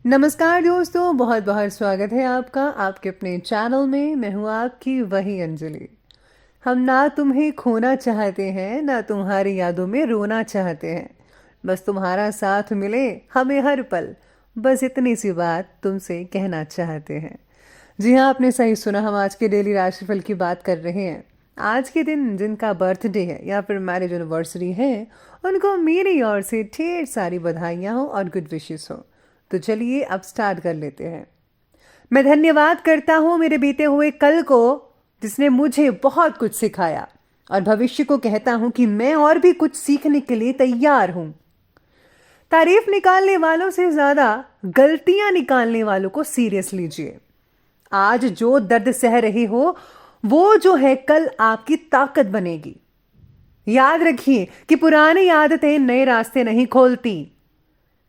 नमस्कार दोस्तों, बहुत बहुत स्वागत है आपका आपके अपने चैनल में। मैं हूँ आपकी वही अंजलि। हम ना तुम्हें खोना चाहते हैं, ना तुम्हारी यादों में रोना चाहते हैं। बस तुम्हारा साथ मिले हमें हर पल, बस इतनी सी बात तुमसे कहना चाहते हैं। जी हाँ, आपने सही सुना। हम आज के डेली राशिफल की बात कर रहे हैं। आज के दिन जिनका बर्थडे है या फिर मैरिज एनिवर्सरी है, उनको मेरी ओर से ढेर सारी बधाइयाँ हो और गुड विशेस हो। तो चलिए अब स्टार्ट कर लेते हैं। मैं धन्यवाद करता हूँ मेरे बीते हुए कल को, जिसने मुझे बहुत कुछ सिखाया, और भविष्य को कहता हूँ कि मैं और भी कुछ सीखने के लिए तैयार हूँ। तारीफ निकालने वालों से ज्यादा गलतियां निकालने वालों को सीरियस लीजिए। आज जो दर्द सह रहे हो, वो जो है कल आपकी ताकत बनेगी। याद रखिए कि पुरानी आदतें नए रास्ते नहीं खोलती।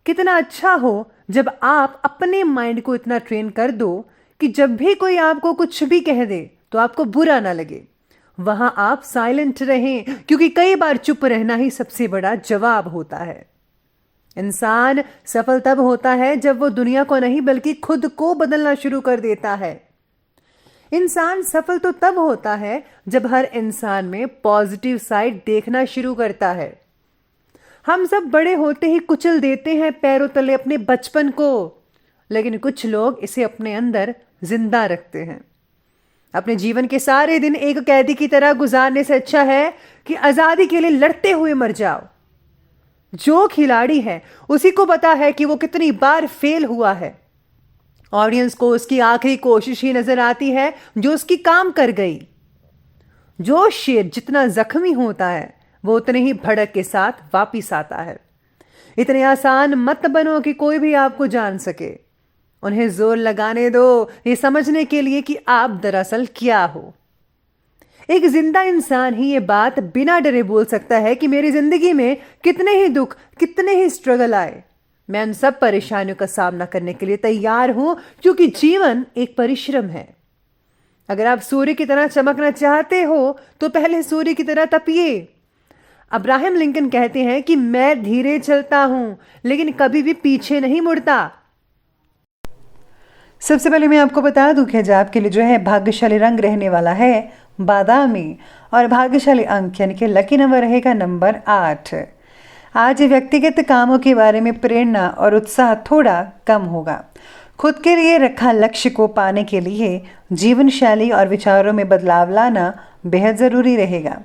कितना अच्छा हो जब आप अपने माइंड को इतना ट्रेन कर दो कि जब भी कोई आपको कुछ भी कह दे तो आपको बुरा ना लगे। वहां आप साइलेंट रहें, क्योंकि कई बार चुप रहना ही सबसे बड़ा जवाब होता है। इंसान सफल तब होता है जब वो दुनिया को नहीं बल्कि खुद को बदलना शुरू कर देता है। इंसान सफल तो तब होता है जब हर इंसान में पॉजिटिव साइड देखना शुरू करता है। हम सब बड़े होते ही कुचल देते हैं पैरों तले अपने बचपन को, लेकिन कुछ लोग इसे अपने अंदर जिंदा रखते हैं। अपने जीवन के सारे दिन एक कैदी की तरह गुजारने से अच्छा है कि आजादी के लिए लड़ते हुए मर जाओ। जो खिलाड़ी है उसी को पता है कि वो कितनी बार फेल हुआ है। ऑडियंस को उसकी आखिरी कोशिश ही नजर आती है जो उसकी काम कर गई। जो शेर जितना जख्मी होता है वो उतने ही भड़क के साथ वापिस आता है। इतने आसान मत बनो कि कोई भी आपको जान सके। उन्हें जोर लगाने दो ये समझने के लिए कि आप दरअसल क्या हो। एक जिंदा इंसान ही ये बात बिना डरे बोल सकता है कि मेरी जिंदगी में कितने ही दुख, कितने ही स्ट्रगल आए, मैं उन सब परेशानियों का सामना करने के लिए तैयार हूं, क्योंकि जीवन एक परिश्रम है। अगर आप सूर्य की तरह चमकना चाहते हो तो पहले सूर्य की तरह तपिए। अब्राहम लिंकन कहते हैं कि मैं धीरे चलता हूं लेकिन कभी भी पीछे नहीं मुड़ता। सबसे पहले मैं आपको बता दूं कि आज आपके लिए जो है भाग्यशाली रंग रहने वाला है बादामी, और भाग्यशाली अंक यानी कि लकी नंबर रहेगा नंबर 8। आज व्यक्तिगत कामों के बारे में प्रेरणा और उत्साह थोड़ा कम होगा। खुद के लिए रखा लक्ष्य को पाने के लिए जीवन शैली और विचारों में बदलाव लाना बेहद ज़रूरी रहेगा।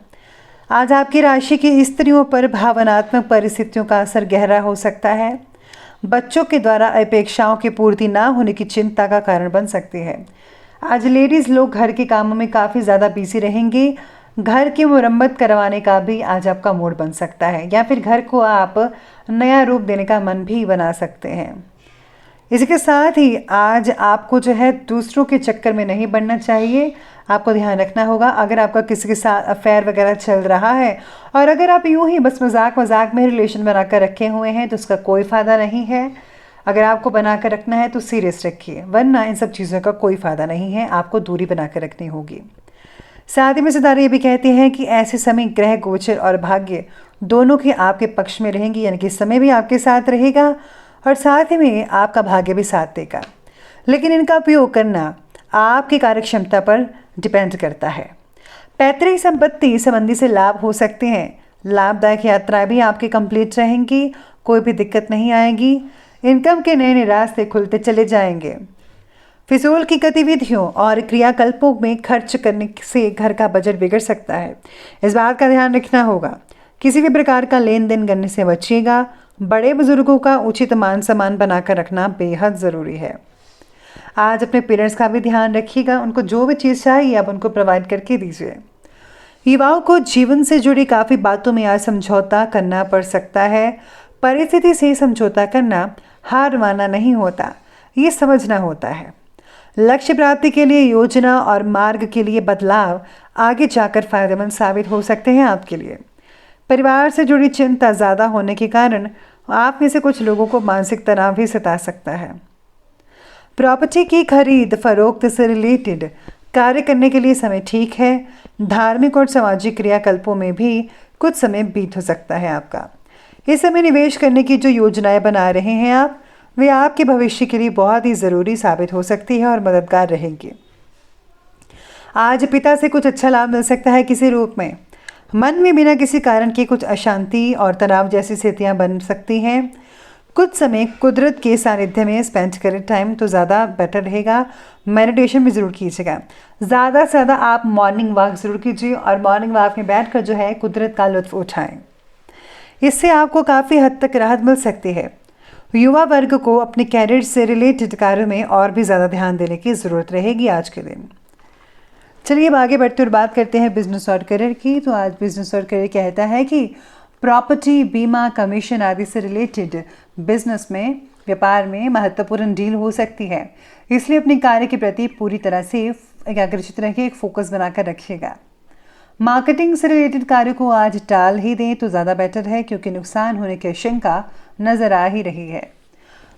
आज आपकी राशि की स्त्रियों पर भावनात्मक परिस्थितियों का असर गहरा हो सकता है। बच्चों के द्वारा अपेक्षाओं की पूर्ति ना होने की चिंता का कारण बन सकती है। आज लेडीज़ लोग घर के कामों में काफ़ी ज़्यादा बिजी रहेंगी। घर की मुरम्मत करवाने का भी आज आपका मूड बन सकता है, या फिर घर को आप नया रूप देने का मन भी बना सकते हैं। इसके साथ ही आज आपको जो है दूसरों के चक्कर में नहीं पड़ना चाहिए। आपको ध्यान रखना होगा अगर आपका किसी के साथ अफेयर वगैरह चल रहा है, और अगर आप यूं ही बस मजाक मजाक में रिलेशन बनाकर रखे हुए हैं तो उसका कोई फ़ायदा नहीं है। अगर आपको बनाकर रखना है तो सीरियस रखिए, वरना इन सब चीज़ों का कोई फ़ायदा नहीं है। आपको दूरी बनाकर रखनी होगी। साथ ही में सितारे ये भी कहते हैं कि ऐसे समय ग्रह गोचर और भाग्य दोनों के आपके पक्ष में रहेंगी, यानी कि समय भी आपके साथ रहेगा और साथ ही में आपका भाग्य भी साथ देगा। लेकिन इनका उपयोग करना आपकी कार्यक्षमता पर डिपेंड करता है। पैतृक संपत्ति संबंधी से लाभ हो सकते हैं। लाभदायक यात्राएं भी आपकी कंप्लीट रहेंगी, कोई भी दिक्कत नहीं आएगी। इनकम के नए नए रास्ते खुलते चले जाएंगे। फिजूल की गतिविधियों और क्रियाकल्पों में खर्च करने से घर का बजट बिगड़ सकता है। इस बात का ध्यान रखना होगा। किसी भी प्रकार का लेन देन करने से बचिएगा। बड़े बुजुर्गों का उचित मान सम्मान बनाकर रखना बेहद ज़रूरी है। आज अपने पेरेंट्स का भी ध्यान रखिएगा। उनको जो भी चीज़ चाहिए आप उनको प्रोवाइड करके दीजिए। युवाओं को जीवन से जुड़ी काफ़ी बातों में आज समझौता करना पड़ सकता है। परिस्थिति से समझौता करना हार मानना नहीं होता, ये समझना होता है। लक्ष्य प्राप्ति के लिए योजना और मार्ग के लिए बदलाव आगे जाकर फायदेमंद साबित हो सकते हैं आपके लिए। परिवार से जुड़ी चिंता ज़्यादा होने के कारण आप में से कुछ लोगों को मानसिक तनाव भी सता सकता है। प्रॉपर्टी की खरीद फरोख्त से रिलेटेड कार्य करने के लिए समय ठीक है। धार्मिक और सामाजिक क्रियाकल्पों में भी कुछ समय बीत हो सकता है आपका। इस समय निवेश करने की जो योजनाएं बना रहे हैं आप, वे आपके भविष्य के लिए बहुत ही ज़रूरी साबित हो सकती है और मददगार रहेंगी। आज पिता से कुछ अच्छा लाभ मिल सकता है किसी रूप में। मन में बिना किसी कारण के कुछ अशांति और तनाव जैसी स्थितियाँ बन सकती हैं। कुछ समय कुदरत के सानिध्य में स्पेंड करें टाइम तो ज़्यादा बेटर रहेगा। मेडिटेशन भी ज़रूर कीजिएगा। ज़्यादा से ज़्यादा आप मॉर्निंग वॉक ज़रूर कीजिए और मॉर्निंग वॉक में बैठकर जो है कुदरत का लुत्फ़ उठाएं। इससे आपको काफ़ी हद तक राहत मिल सकती है। युवा वर्ग को अपने कैरियर से रिलेटेड कार्यों में और भी ज़्यादा ध्यान देने की ज़रूरत रहेगी आज के दिन। चलिए अब आगे बढ़ते और बात करते हैं बिजनेस और करियर की। तो आज बिजनेस और करियर कहता है कि प्रॉपर्टी, बीमा, कमीशन आदि से रिलेटेड बिजनेस में, व्यापार में महत्वपूर्ण डील हो सकती है। इसलिए अपने कार्य के प्रति पूरी तरह से एकाग्रचित रखिए, एक फोकस बनाकर रखिएगा। मार्केटिंग से रिलेटेड कार्य को आज टाल ही दें तो ज़्यादा बेटर है, क्योंकि नुकसान होने की आशंका नजर आ ही रही है।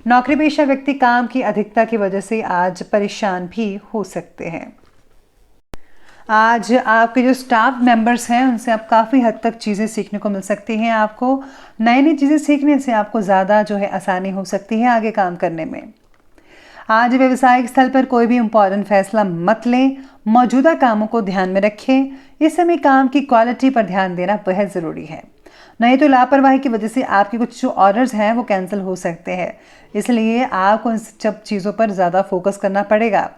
नौकरी पेशा व्यक्ति काम की अधिकता की वजह से आज परेशान भी हो सकते हैं। आज आपके जो स्टाफ मेंबर्स हैं उनसे आप काफ़ी हद तक चीज़ें सीखने को मिल सकती हैं। आपको नई नई चीज़ें सीखने से आपको ज़्यादा जो है आसानी हो सकती है आगे काम करने में। आज व्यावसायिक स्थल पर कोई भी इम्पोर्टेंट फैसला मत लें, मौजूदा कामों को ध्यान में रखें। इस समय काम की क्वालिटी पर ध्यान देना बेहद ज़रूरी है, नहीं तो लापरवाही की वजह से आपके कुछ जो ऑर्डर्स हैं वो कैंसिल हो सकते हैं। इसलिए आपको इन सब चीज़ों पर ज़्यादा फोकस करना पड़ेगा।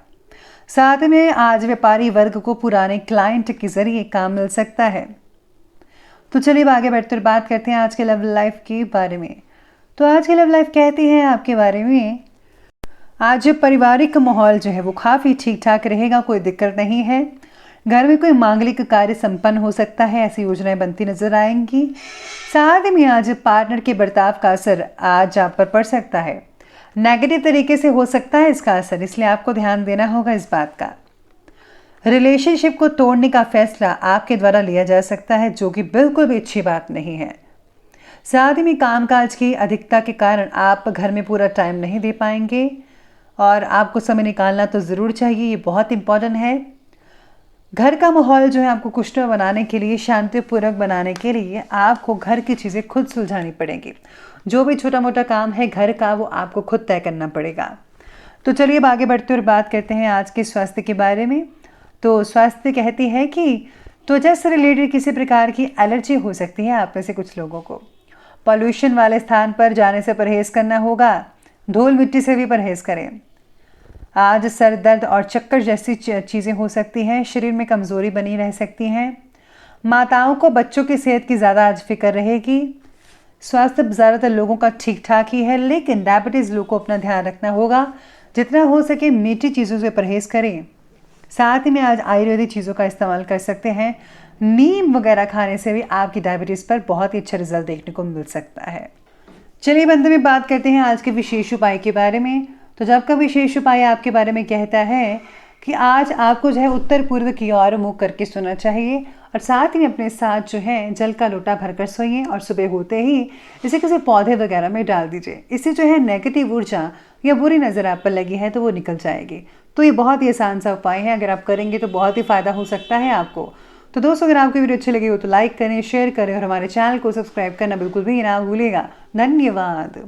साथ में आज व्यापारी वर्ग को पुराने क्लाइंट के जरिए काम मिल सकता है। तो चलिए आगे बढ़ते बात करते हैं आज के लव लाइफ के बारे में। तो आज के लव लाइफ कहती है आपके बारे में, आज पारिवारिक माहौल जो है वो काफ़ी ठीक ठाक रहेगा, कोई दिक्कत नहीं है। घर में कोई मांगलिक कार्य संपन्न हो सकता है, ऐसी योजनाएं बनती नजर आएंगी। साथ में आज पार्टनर के बर्ताव का असर आज आप पर पड़ सकता है, नेगेटिव तरीके से हो सकता है इसका असर, इसलिए आपको ध्यान देना होगा इस बात का। रिलेशनशिप को तोड़ने का फैसला आपके द्वारा लिया जा सकता है, जो कि बिल्कुल भी अच्छी बात नहीं है। साथ ही में कामकाज की अधिकता के कारण आप घर में पूरा टाइम नहीं दे पाएंगे और आपको समय निकालना तो ज़रूर चाहिए, ये बहुत इंपॉर्टेंट है। घर का माहौल जो है आपको खुशनुमा बनाने के लिए, शांतिपूर्वक बनाने के लिए आपको घर की चीज़ें खुद सुलझानी पड़ेंगी। जो भी छोटा मोटा काम है घर का वो आपको खुद तय करना पड़ेगा। तो चलिए अब आगे बढ़ते और बात करते हैं आज के स्वास्थ्य के बारे में। तो स्वास्थ्य कहती है कि त्वचा से रिलेटेड किसी प्रकार की एलर्जी हो सकती है आप में से कुछ लोगों को। पॉल्यूशन वाले स्थान पर जाने से परहेज़ करना होगा, धूल मिट्टी से भी परहेज़ करें। आज सर दर्द और चक्कर जैसी चीज़ें हो सकती हैं, शरीर में कमज़ोरी बनी रह सकती हैं। माताओं को बच्चों की सेहत की ज़्यादा आज फिक्र रहेगी। स्वास्थ्य ज़्यादातर लोगों का ठीक ठाक ही है, लेकिन डायबिटीज़ लोगों को अपना ध्यान रखना होगा। जितना हो सके मीठी चीज़ों से परहेज़ करें। साथ ही में आज आयुर्वेदिक चीज़ों का इस्तेमाल कर सकते हैं। नीम वगैरह खाने से भी आपकी डायबिटीज़ पर बहुत ही अच्छा रिजल्ट देखने को मिल सकता है। चलिए बंद में बात करते हैं आज के विशेष उपाय के बारे में। तो जब का विशेष उपाय आपके बारे में कहता है कि आज आपको जो है उत्तर पूर्व की ओर मुँह करके सोना चाहिए और साथ ही अपने साथ जो है जल का लोटा भरकर सोइए और सुबह होते ही इसे किसी पौधे वगैरह में डाल दीजिए। इससे जो है नेगेटिव ऊर्जा या बुरी नज़र आप पर लगी है तो वो निकल जाएगी। तो ये बहुत ही आसान सा उपाय है, अगर आप करेंगे तो बहुत ही फ़ायदा हो सकता है आपको। तो दोस्तों अगर आपको वीडियो अच्छी लगी हो तो लाइक करें, शेयर करें और हमारे चैनल को सब्सक्राइब करना बिल्कुल भी ना भूलिएगा। धन्यवाद।